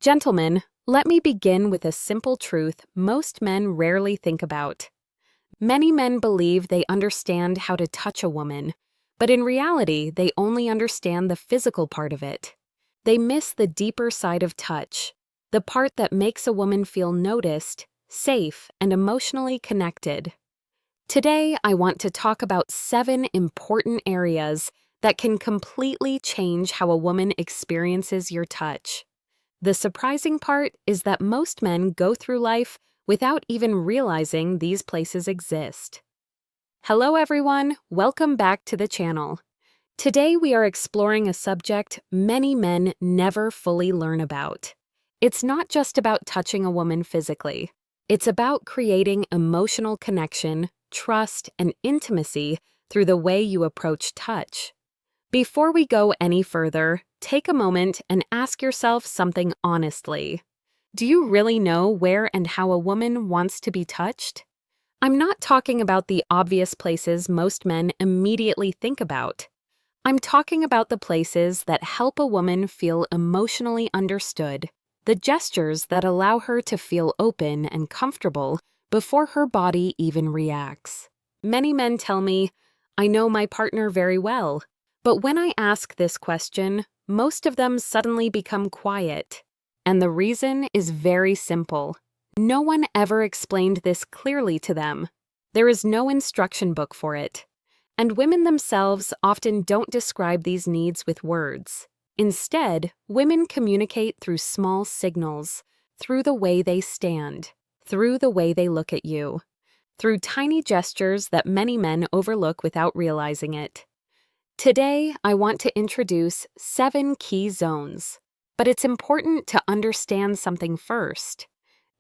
Gentlemen, let me begin with a simple truth most men rarely think about. Many men believe they understand how to touch a woman, but in reality, they only understand the physical part of it. They miss the deeper side of touch, the part that makes a woman feel noticed, safe, and emotionally connected. Today, I want to talk about 7 important areas that can completely change how a woman experiences your touch. The surprising part is that most men go through life without even realizing these places exist. Hello everyone, welcome back to the channel. Today we are exploring a subject many men never fully learn about. It's not just about touching a woman physically. It's about creating emotional connection, trust, and intimacy through the way you approach touch. Before we go any further, take a moment and ask yourself something honestly. Do you really know where and how a woman wants to be touched? I'm not talking about the obvious places most men immediately think about. I'm talking about the places that help a woman feel emotionally understood, the gestures that allow her to feel open and comfortable before her body even reacts. Many men tell me, "I know my partner very well." But when I ask this question, most of them suddenly become quiet. And the reason is very simple. No one ever explained this clearly to them. There is no instruction book for it. And women themselves often don't describe these needs with words. Instead, women communicate through small signals, through the way they stand, through the way they look at you, through tiny gestures that many men overlook without realizing it. Today, I want to introduce 7 key zones, but it's important to understand something first.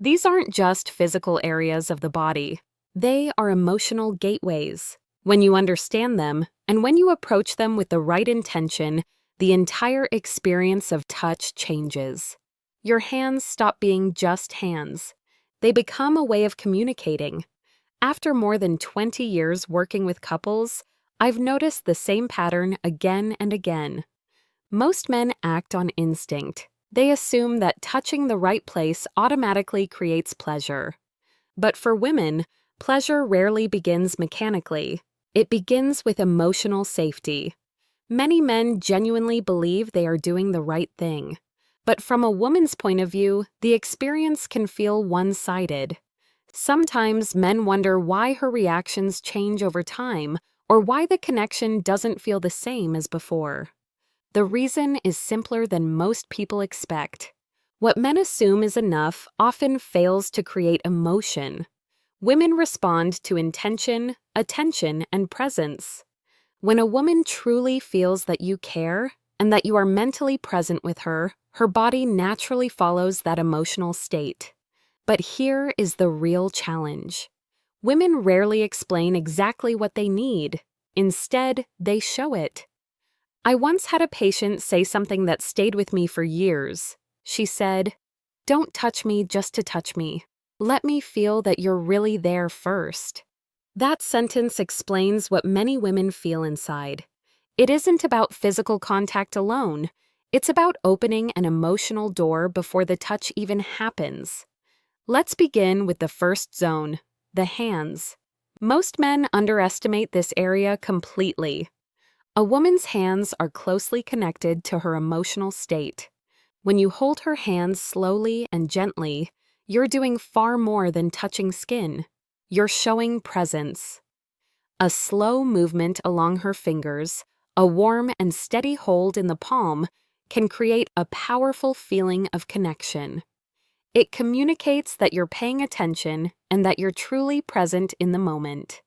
These aren't just physical areas of the body. They are emotional gateways. When you understand them, and when you approach them with the right intention, the entire experience of touch changes. Your hands stop being just hands. They become a way of communicating. After more than 20 years working with couples, I've noticed the same pattern again and again. Most men act on instinct. They assume that touching the right place automatically creates pleasure. But for women, pleasure rarely begins mechanically. It begins with emotional safety. Many men genuinely believe they are doing the right thing. But from a woman's point of view, the experience can feel one-sided. Sometimes men wonder why her reactions change over time, or why the connection doesn't feel the same as before. The reason is simpler than most people expect. What men assume is enough often fails to create emotion. Women respond to intention, attention, and presence. When a woman truly feels that you care and that you are mentally present with her, her body naturally follows that emotional state. But here is the real challenge. Women rarely explain exactly what they need. Instead, they show it. I once had a patient say something that stayed with me for years. She said, "Don't touch me just to touch me. Let me feel that you're really there first." That sentence explains what many women feel inside. It isn't about physical contact alone. It's about opening an emotional door before the touch even happens. Let's begin with the first zone, the hands. Most men underestimate this area completely. A woman's hands are closely connected to her emotional state. When you hold her hands slowly and gently, you're doing far more than touching skin. You're showing presence. A slow movement along her fingers, a warm and steady hold in the palm, can create a powerful feeling of connection. It communicates that you're paying attention and that you're truly present in the moment.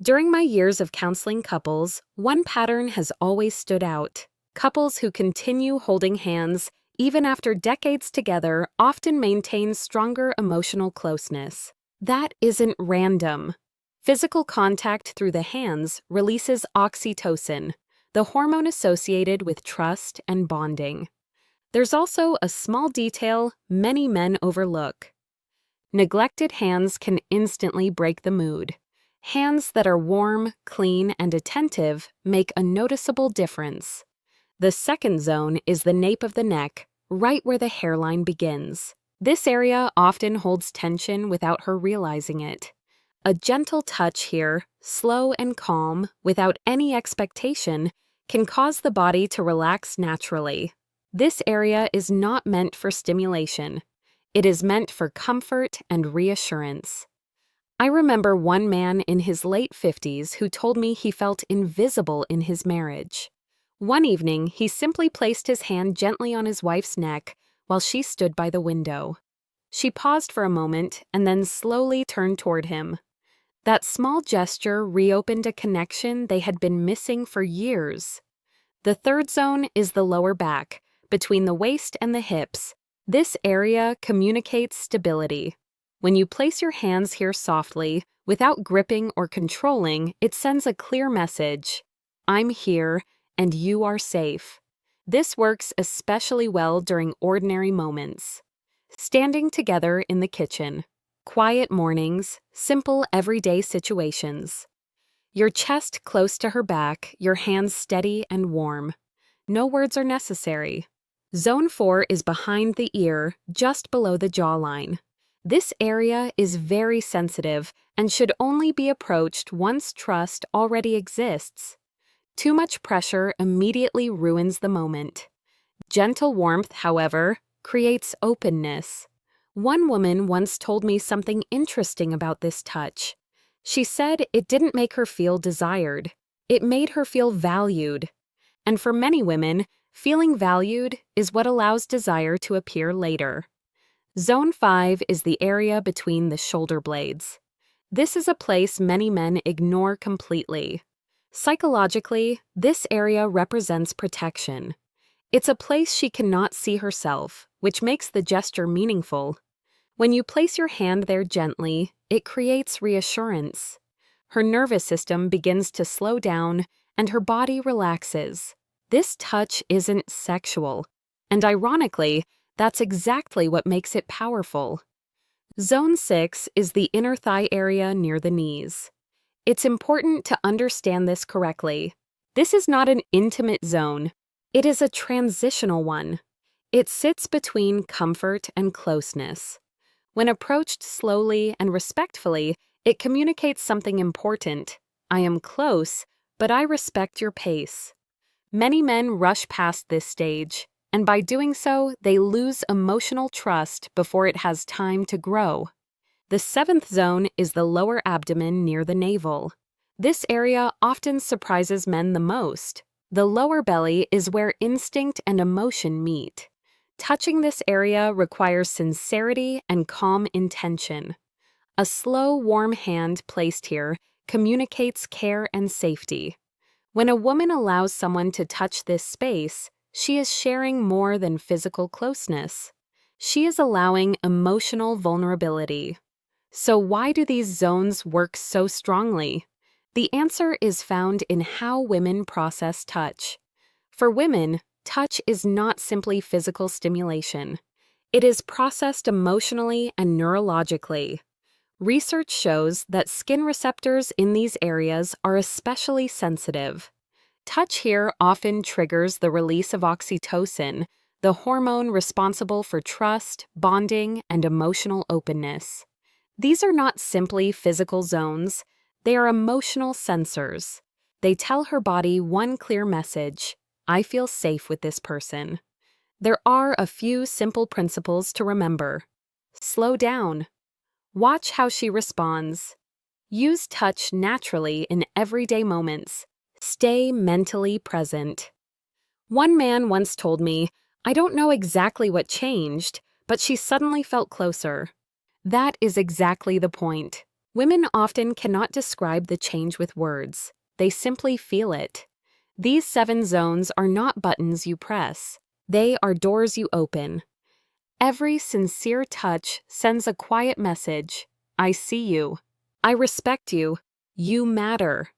During my years of counseling couples, one pattern has always stood out. Couples who continue holding hands, even after decades together, often maintain stronger emotional closeness. That isn't random. Physical contact through the hands releases oxytocin, the hormone associated with trust and bonding. There's also a small detail many men overlook. Neglected hands can instantly break the mood. Hands that are warm, clean, and attentive make a noticeable difference. The second zone is the nape of the neck, right where the hairline begins. This area often holds tension without her realizing it. A gentle touch here, slow and calm, without any expectation, can cause the body to relax naturally. This area is not meant for stimulation. It is meant for comfort and reassurance. I remember one man in his late 50s who told me he felt invisible in his marriage. One evening, he simply placed his hand gently on his wife's neck while she stood by the window. She paused for a moment and then slowly turned toward him. That small gesture reopened a connection they had been missing for years. The third zone is the lower back, between the waist and the hips. This area communicates stability. When you place your hands here softly, without gripping or controlling, it sends a clear message. I'm here, and you are safe. This works especially well during ordinary moments. Standing together in the kitchen. Quiet mornings, simple everyday situations. Your chest close to her back, your hands steady and warm. No words are necessary. Zone 4 is behind the ear, just below the jawline. This area is very sensitive and should only be approached once trust already exists. Too much pressure immediately ruins the moment. Gentle warmth, however, creates openness. One woman once told me something interesting about this touch. She said it didn't make her feel desired. It made her feel valued. And for many women, feeling valued is what allows desire to appear later. Zone 5 is the area between the shoulder blades. This is a place many men ignore completely. Psychologically, this area represents protection. It's a place she cannot see herself, which makes the gesture meaningful. When you place your hand there gently, it creates reassurance. Her nervous system begins to slow down, and her body relaxes. This touch isn't sexual, and ironically, that's exactly what makes it powerful. Zone 6 is the inner thigh area near the knees. It's important to understand this correctly. This is not an intimate zone. It is a transitional one. It sits between comfort and closeness. When approached slowly and respectfully, it communicates something important. I am close, but I respect your pace. Many men rush past this stage, and by doing so, they lose emotional trust before it has time to grow. The 7th zone is the lower abdomen near the navel. This area often surprises men the most. The lower belly is where instinct and emotion meet. Touching this area requires sincerity and calm intention. A slow, warm hand placed here communicates care and safety. When a woman allows someone to touch this space, she is sharing more than physical closeness. She is allowing emotional vulnerability. So why do these zones work so strongly? The answer is found in how women process touch. For women, touch is not simply physical stimulation. It is processed emotionally and neurologically. Research shows that skin receptors in these areas are especially sensitive. Touch here often triggers the release of oxytocin, the hormone responsible for trust, bonding, and emotional openness. These are not simply physical zones, they are emotional sensors. They tell her body one clear message: I feel safe with this person. There are a few simple principles to remember. Slow down. Watch how she responds. Use touch naturally in everyday moments. Stay mentally present. One man once told me, I don't know exactly what changed, but she suddenly felt closer. That is exactly the point. Women often cannot describe the change with words. They simply feel it. These 7 zones are not buttons you press. They are doors you open. Every sincere touch sends a quiet message. I see you. I respect you. You matter.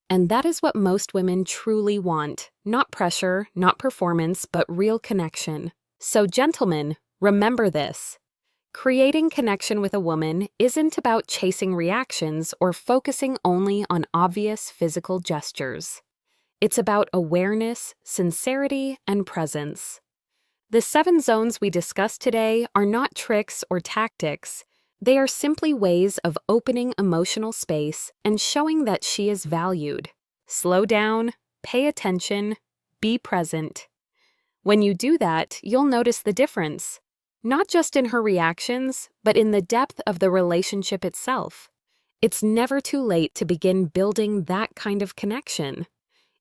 And that is what most women truly want. Not pressure, not performance, but real connection. So gentlemen, remember this. Creating connection with a woman isn't about chasing reactions or focusing only on obvious physical gestures. It's about awareness, sincerity, and presence. The 7 zones we discussed today are not tricks or tactics. They are simply ways of opening emotional space and showing that she is valued. Slow down, pay attention, be present. When you do that, you'll notice the difference, not just in her reactions, but in the depth of the relationship itself. It's never too late to begin building that kind of connection.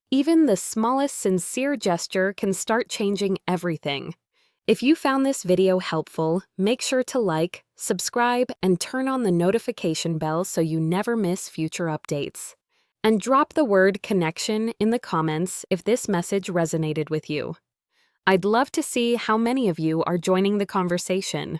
Even the smallest sincere gesture can start changing everything. If you found this video helpful, make sure to like, subscribe, and turn on the notification bell so you never miss future updates. And drop the word connection in the comments if this message resonated with you. I'd love to see how many of you are joining the conversation.